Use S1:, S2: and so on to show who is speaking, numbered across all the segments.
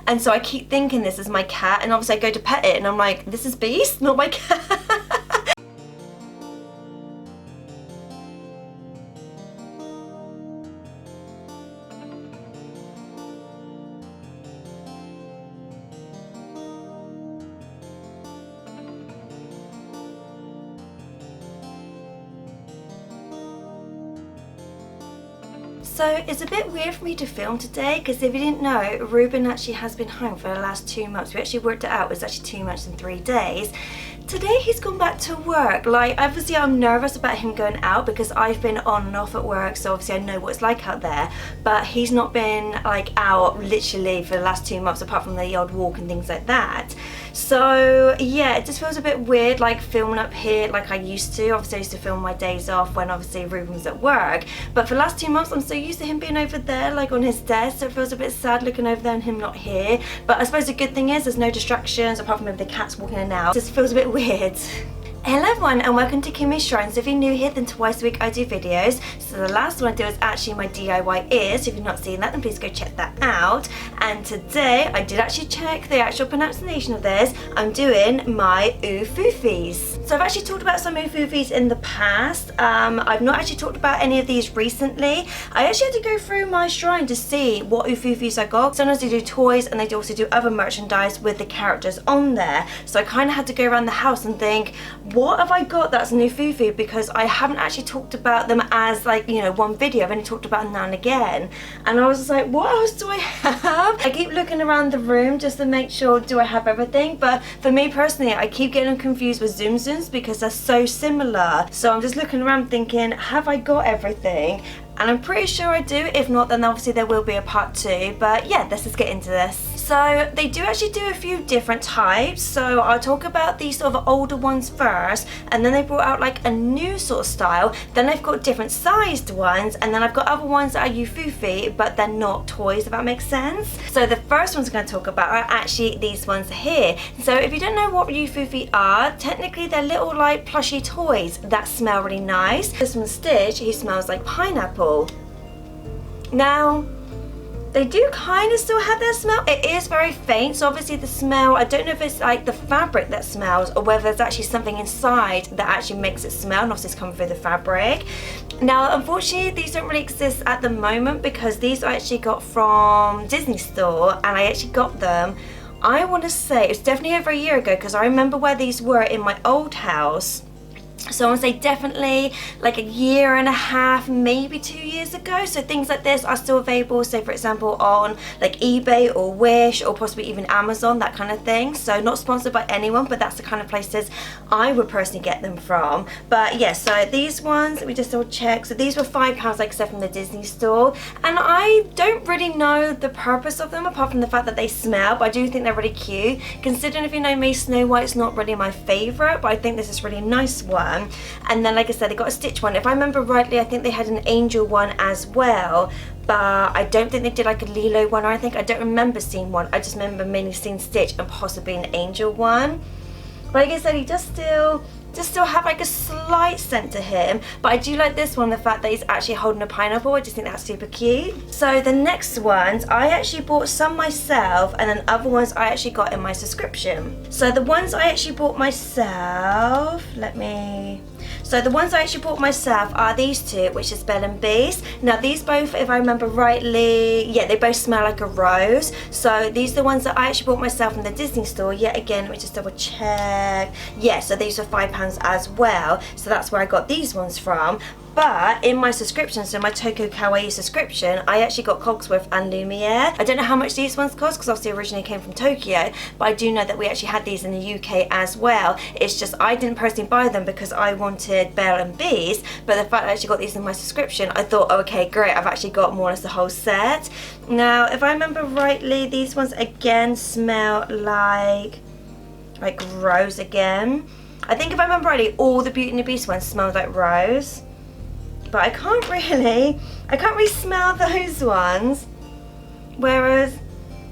S1: And so I keep thinking this is my cat, and obviously I go to pet it and I'm like, this is Beast, not my cat. So it's a bit weird for me to film today because if you didn't know, Ruben actually has been home for the last 2 months. We actually worked it out, it was actually 2 months and 3 days. Today he's gone back to work. Like, obviously I'm nervous about him going out because I've been on and off at work, so obviously I know what it's like out there, but he's not been like out literally for the last 2 months apart from the odd walk and things like that. So yeah, it just feels a bit weird like filming up here like I used to. Obviously I used to film my days off when obviously Ruben was at work, but for the last 2 months I'm so used to him being over there like on his desk, so it feels a bit sad looking over there and him not here. But I suppose the good thing is there's no distractions apart from maybe the cats walking in and out. It just feels a bit weird. Hello everyone and welcome to Kimmy's Shrine. So if you're new here, then twice a week I do videos. So the last one I do is actually my DIY ears. So if you've not seen that, then please go check that out. And today I did actually check the actual pronunciation of this. I'm doing my Ufufys. So I've actually talked about some Ufufys in the past. I've not actually talked about any of these recently. I actually had to go through my shrine to see what Ufufys I got. Sometimes they do toys and they also do other merchandise with the characters on there. So I kind of had to go around the house and think, what have I got that's an Ufufy, because I haven't actually talked about them as like, you know, one video. I've only talked about them now and again, and I was just like, what else do I have? I keep looking around the room just to make sure, do I have everything? But for me personally, I keep getting confused with Zoom Zooms because they're so similar. So I'm just looking around thinking, have I got everything? And I'm pretty sure I do. If not, then obviously there will be a part 2. But yeah, let's just get into this. So they do actually do a few different types. So I'll talk about these sort of older ones first, and then they brought out like a new sort of style. Then they've got different sized ones, and then I've got other ones that are Ufufy, but they're not toys, if that makes sense. So the first ones I'm going to talk about are actually these ones here. So if you don't know what Ufufy are, technically they're little like plushy toys that smell really nice. This one's Stitch, he smells like pineapple. Now, they do kind of still have their smell. It is very faint, so obviously the smell, I don't know if it's like the fabric that smells or whether there's actually something inside that actually makes it smell, and obviously it's coming through the fabric. Now, unfortunately, these don't really exist at the moment because these I actually got from Disney Store, and I actually got them, I want to say, it's definitely over a year ago because I remember where these were in my old house. So I want to say definitely like a year and a half, maybe 2 years ago. So things like this are still available, say for example on like eBay or Wish or possibly even Amazon, that kind of thing. So not sponsored by anyone, but that's the kind of places I would personally get them from. But yeah, so these ones, let me just double check. So these were £5, like I said, from the Disney Store. And I don't really know the purpose of them apart from the fact that they smell, but I do think they're really cute. Considering, if you know me, Snow White's not really my favourite, but I think this is a really nice one. And then like I said, they got a Stitch one. If I remember rightly, I think they had an Angel one as well, but I don't think they did like a Lilo one or anything. I don't remember seeing one. I just remember mainly seeing Stitch and possibly an Angel one. But like I said, he does still have like a slight scent to him, but I do like this one, the fact that he's actually holding a pineapple. I just think that's super cute. So the next ones, I actually bought some myself, and then other ones I actually got in my subscription. So the ones I actually bought myself, so the ones I actually bought myself are these two, which is Belle and Beast. Now these both, if I remember rightly, yeah, they both smell like a rose. So these are the ones that I actually bought myself from the Disney Store. Yet again, let me just double check. Yeah, so these are £5 as well. So that's where I got these ones from. But in my subscription, so my Tokyo Kawaii subscription, I actually got Cogsworth and Lumiere. I don't know how much these ones cost because obviously originally came from Tokyo, but I do know that we actually had these in the UK as well. It's just I didn't personally buy them because I wanted Belle and Beast, but the fact that I actually got these in my subscription, I thought, oh, okay, great, I've actually got more or less the whole set. Now, if I remember rightly, these ones again smell like rose again. I think if I remember rightly, all the Beauty and the Beast ones smell like rose. But I can't really smell those ones. Whereas,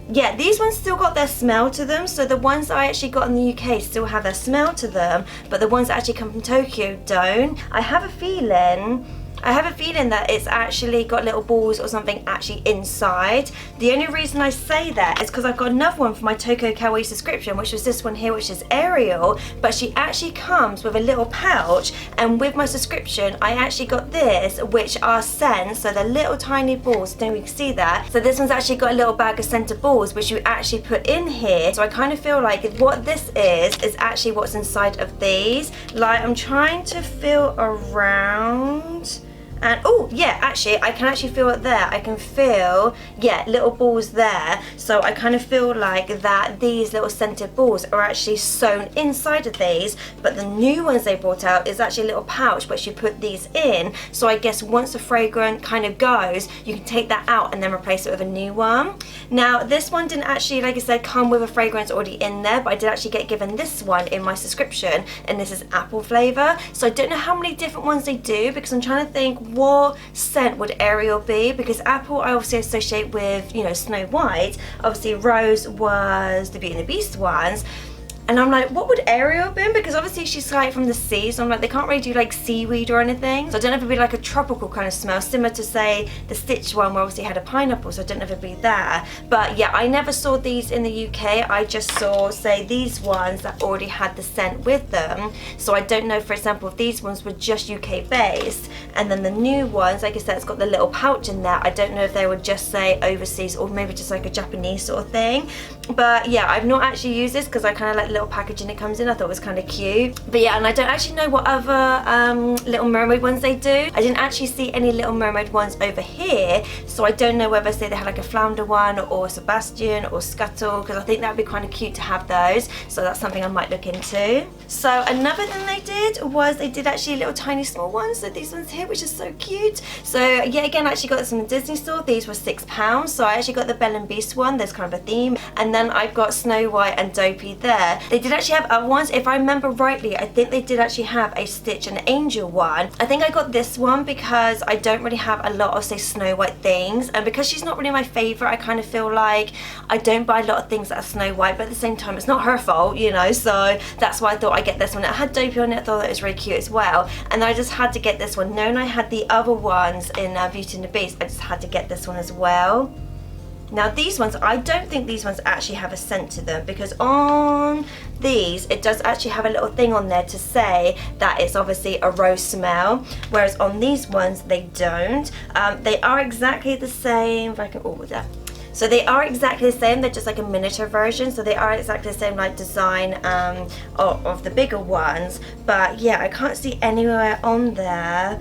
S1: yeah, these ones still got their smell to them. So the ones that I actually got in the UK still have their smell to them, but the ones that actually come from Tokyo don't. I have a feeling I have a feeling that it's actually got little balls or something actually inside. The only reason I say that is because I've got another one for my Toko Kawaii subscription, which was this one here, which is Ariel, but she actually comes with a little pouch, and with my subscription I actually got this, which are scents, so they're little tiny balls. I don't know if you can see that. So this one's actually got a little bag of scented balls which you actually put in here. So I kind of feel like what this is actually what's inside of these. Like, I'm trying to feel around, and oh yeah, actually I can actually feel it there. I can feel, yeah, little balls there. So I kind of feel like that these little scented balls are actually sewn inside of these, but the new ones they brought out is actually a little pouch which you put these in. So I guess once the fragrance kind of goes, you can take that out and then replace it with a new one. Now this one didn't actually, like I said, come with a fragrance already in there, but I did actually get given this one in my subscription, and this is apple flavour. So I don't know how many different ones they do, because I'm trying to think what scent would Ariel be, because apple I obviously associate with, you know, Snow White. Obviously Rose was the Beauty and the Beast ones. And I'm like, what would Ariel have been? Because obviously she's like from the sea, so I'm like, they can't really do like seaweed or anything. So I don't know if it'd be like a tropical kind of smell, similar to say the Stitch one where obviously had a pineapple, so I don't know if it'd be there. But yeah, I never saw these in the UK. I just saw, say, these ones that already had the scent with them. So I don't know, for example, if these ones were just UK based, and then the new ones, like I said, it's got the little pouch in there. I don't know if they would just say overseas or maybe just like a Japanese sort of thing. But yeah, I've not actually used this because I kind of like little packaging it comes in. I thought it was kind of cute. But yeah, and I don't actually know what other Little Mermaid ones they do. I didn't actually see any Little Mermaid ones over here, so I don't know whether, say, they had like a flounder one or Sebastian or Scuttle, because I think that would be kind of cute to have those. So that's something I might look into. So another thing they did was they did actually little tiny small ones. So these ones here, which is so cute. So yeah, again, I actually got this from the Disney store. These were £6. So I actually got the Belle and Beast one. There's kind of a theme. And then I've got Snow White and Dopey there. They did actually have other ones. If I remember rightly, I think they did actually have a Stitch and Angel one. I think I got this one because I don't really have a lot of, say, Snow White things, and because she's not really my favourite, I kind of feel like I don't buy a lot of things that are Snow White, but at the same time it's not her fault, you know, so that's why I thought I'd get this one. It had Dopey on it. I thought that was really cute as well, and I just had to get this one. Knowing I had the other ones in Beauty and the Beast, I just had to get this one as well. Now these ones, I don't think these ones actually have a scent to them, because on these it does actually have a little thing on there to say that it's obviously a rose smell, whereas on these ones they don't. They are exactly the same, if I can, oh, with that. So they are exactly the same, they're just like a miniature version, so they are exactly the same like design of the bigger ones. But yeah, I can't see anywhere on there.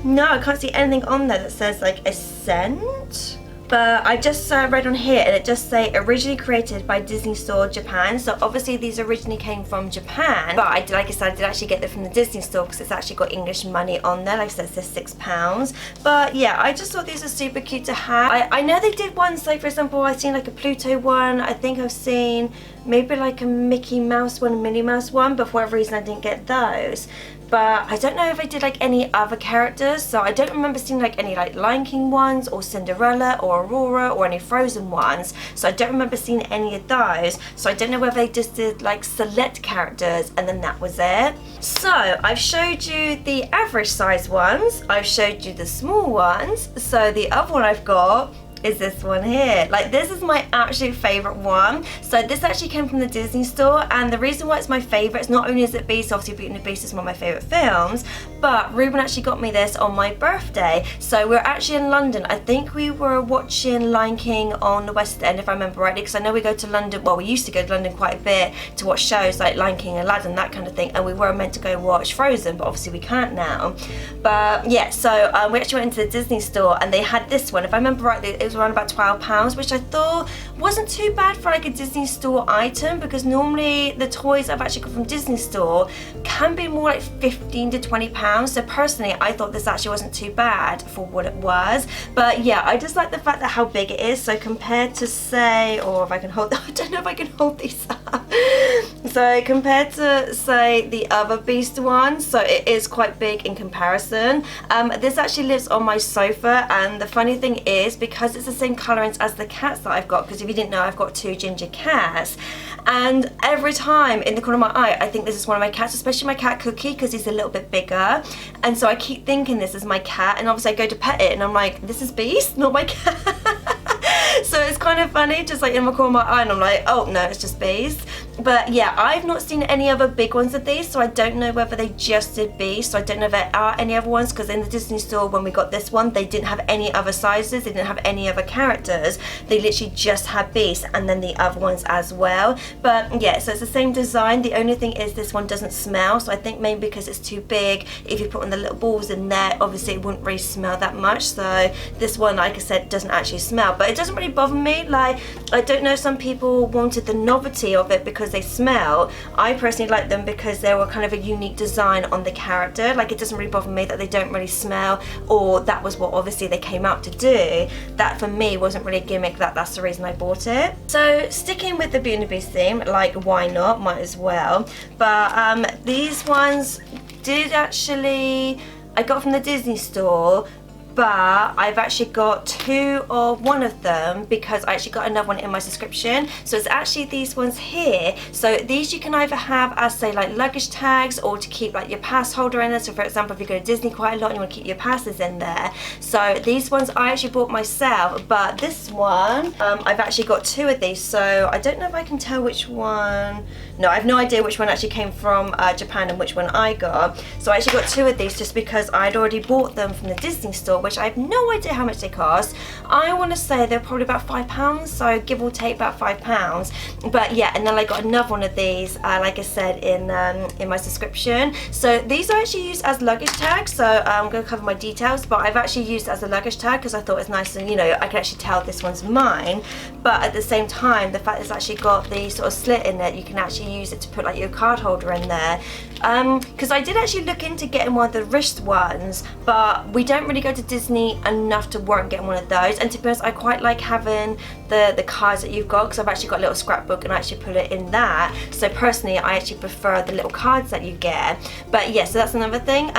S1: No, I can't see anything on there that says like a scent. But I just read on here, and it just say originally created by Disney Store Japan. So obviously these originally came from Japan, but like I said, I did actually get them from the Disney Store because it's actually got English money on there. Like I said, it says £6. But yeah, I just thought these are super cute to have. I know they did ones, like for example, I've seen like a Pluto one. I think I've seen maybe like a Mickey Mouse one, a Minnie Mouse one, but for whatever reason I didn't get those. But I don't know if I did like any other characters, so I don't remember seeing like any like Lion King ones or Cinderella or Aurora or any Frozen ones, so I don't remember seeing any of those. So I don't know whether they just did like select characters and then that was it. So I've showed you the average size ones, I've showed you the small ones, so the other one I've got is this one here. Like, this is my absolute favorite one. So this actually came from the Disney Store, and the reason why it's my favorite is not only is it Beast, obviously Beauty and the Beast is one of my favorite films, but Ruben actually got me this on my birthday. So we're actually in London. I think we were watching Lion King on the West End, if I remember rightly, because I know we go to London, well, we used to go to London quite a bit to watch shows like Lion King, Aladdin, that kind of thing, and we were meant to go watch Frozen, but obviously we can't now. But yeah, so we actually went into the Disney Store, and they had this one. If I remember rightly, it was around about £12, which I thought wasn't too bad for like a Disney Store item, because normally the toys I've actually got from Disney Store can be more like £15 to £20. So personally, I thought this actually wasn't too bad for what it was. But yeah, I just like the fact that how big it is. So compared to, say, or if I can hold, I don't know if I can hold these up. So compared to, say, the other Beast one, so it is quite big in comparison. This actually lives on my sofa, and the funny thing is, because it's the same colourings as the cats that I've got, because if you didn't know, I've got 2 ginger cats, and every time in the corner of my eye I think this is one of my cats, especially my cat Cookie, because he's a little bit bigger, and so I keep thinking this is my cat, and obviously I go to pet it and I'm like, this is Beast, not my cat. So it's kind of funny, just like in my corner of my eye, and I'm like, oh no, it's just Beast. But yeah, I've not seen any other big ones of these, so I don't know whether they just did Beast. So I don't know if there are any other ones, because in the Disney store when we got this one, they didn't have any other sizes, they didn't have any other characters, they literally just had Beast and then the other ones as well. But yeah, so it's the same design. The only thing is this one doesn't smell, so I think maybe because it's too big, if you put on the little balls in there, obviously it wouldn't really smell that much. So this one, like I said, doesn't actually smell, but it doesn't really bother me. Like, I don't know, some people wanted the novelty of it because they smell. I personally like them because they were kind of a unique design on the character. Like, it doesn't really bother me that they don't really smell, or that was what obviously they came out to do. That for me wasn't really a gimmick, that's the reason I bought it. So sticking with the Beauty and the Beast theme, like why not, might as well. But these ones did actually, I got from the Disney store, but I've actually got 2 of one of them because I actually got another one in my subscription. So it's actually these ones here. So these you can either have as, say, like luggage tags, or to keep like your pass holder in there. So for example, if you go to Disney quite a lot and you want to keep your passes in there. So these ones I actually bought myself, but this one, I've actually got 2 of these. So I don't know if I can tell which one. No, I have no idea which one actually came from Japan and which one I got. So I actually got 2 of these just because I'd already bought them from the Disney store, which I have no idea how much they cost. I want to say they're probably about £5, so give or take about £5. But yeah, and then I got another one of these, like I said, in my subscription. So these are actually used as luggage tags, so I'm going to cover my details, but I've actually used it as a luggage tag because I thought it's nice, and you know, I can actually tell this one's mine. But at the same time, the fact it's actually got the sort of slit in it, you can actually use it to put like your card holder in there. Because I did actually look into getting one of the wrist ones, but we don't really go to Disney enough to warrant getting one of those. And to be honest, I quite like having the cards that you've got, because I've actually got a little scrapbook and I actually put it in that. So personally, I actually prefer the little cards that you get. But yeah, so that's another thing.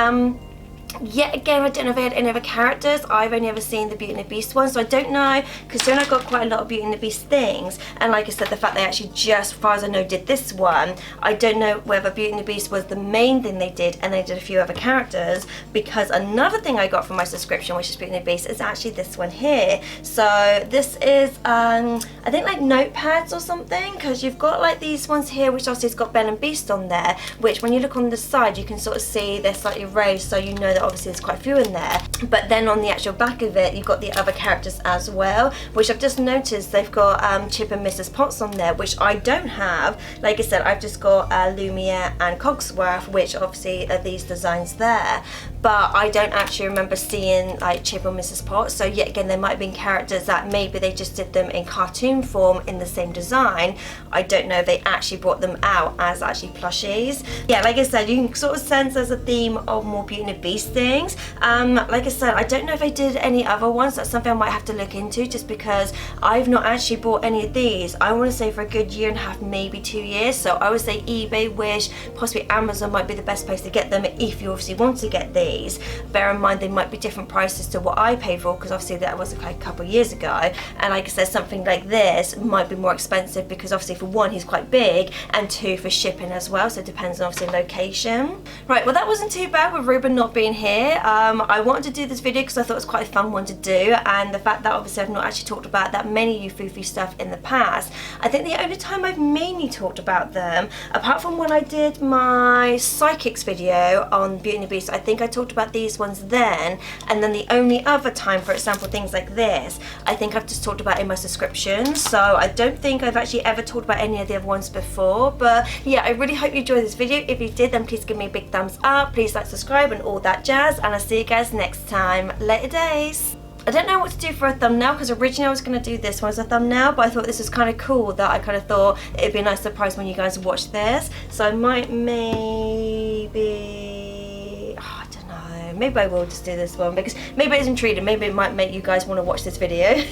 S1: Yet again, I don't know if they had any other characters. I've only ever seen the Beauty and the Beast one, so I don't know, because then I got quite a lot of Beauty and the Beast things, and like I said, the fact they actually just, as far as I know, did this one, I don't know whether Beauty and the Beast was the main thing they did and they did a few other characters, because another thing I got from my subscription, which is Beauty and the Beast, is actually this one here. So this is, I think like notepads or something, because you've got like these ones here, which obviously has got Belle and Beast on there, which when you look on the side, you can sort of see they're slightly raised, so you know that obviously there's quite a few in there. But then on the actual back of it, you've got the other characters as well, which I've just noticed they've got Chip and Mrs. Potts on there, which I don't have. Like I said, I've just got Lumiere and Cogsworth, which obviously are these designs there, but I don't actually remember seeing like Chip or Mrs. Potts. So yet again, there might have been characters that maybe they just did them in cartoon form in the same design. I don't know if they actually brought them out as actually plushies. Yeah, like I said, you can sort of sense there's a theme of more Beauty and the Beast things. Like I said, I don't know if I did any other ones. That's something I might have to look into, just because I've not actually bought any of these. I want to say for a good year and a half, maybe 2 years. So I would say eBay, Wish, possibly Amazon might be the best place to get them if you obviously want to get these. Bear in mind they might be different prices to what I paid for, because obviously that was like a couple of years ago. And like I said, something like this might be more expensive because obviously for one, he's quite big, and 2, for shipping as well. So it depends on obviously location. Right, well that wasn't too bad with Ruben not being here. I wanted to do this video because I thought it was quite a fun one to do, and the fact that obviously I've not actually talked about that many Ufufy stuff in the past. I think the only time I've mainly talked about them, apart from when I did my Psychics video on Beauty and the Beast, I think I talked about these ones then, and then the only other time, for example, things like this, I think I've just talked about in my subscriptions. So I don't think I've actually ever talked about any of the other ones before. But yeah, I really hope you enjoyed this video. If you did, then please give me a big thumbs up, please like, subscribe, and all that jazz, and I'll see you guys next time. Later days. I don't know what to do for a thumbnail, because originally I was going to do this one as a thumbnail, but I thought this was kind of cool, that I kind of thought it'd be a nice surprise when you guys watch this. So I might maybe, I don't know, maybe I will just do this one, because maybe it's intriguing, maybe it might make you guys want to watch this video.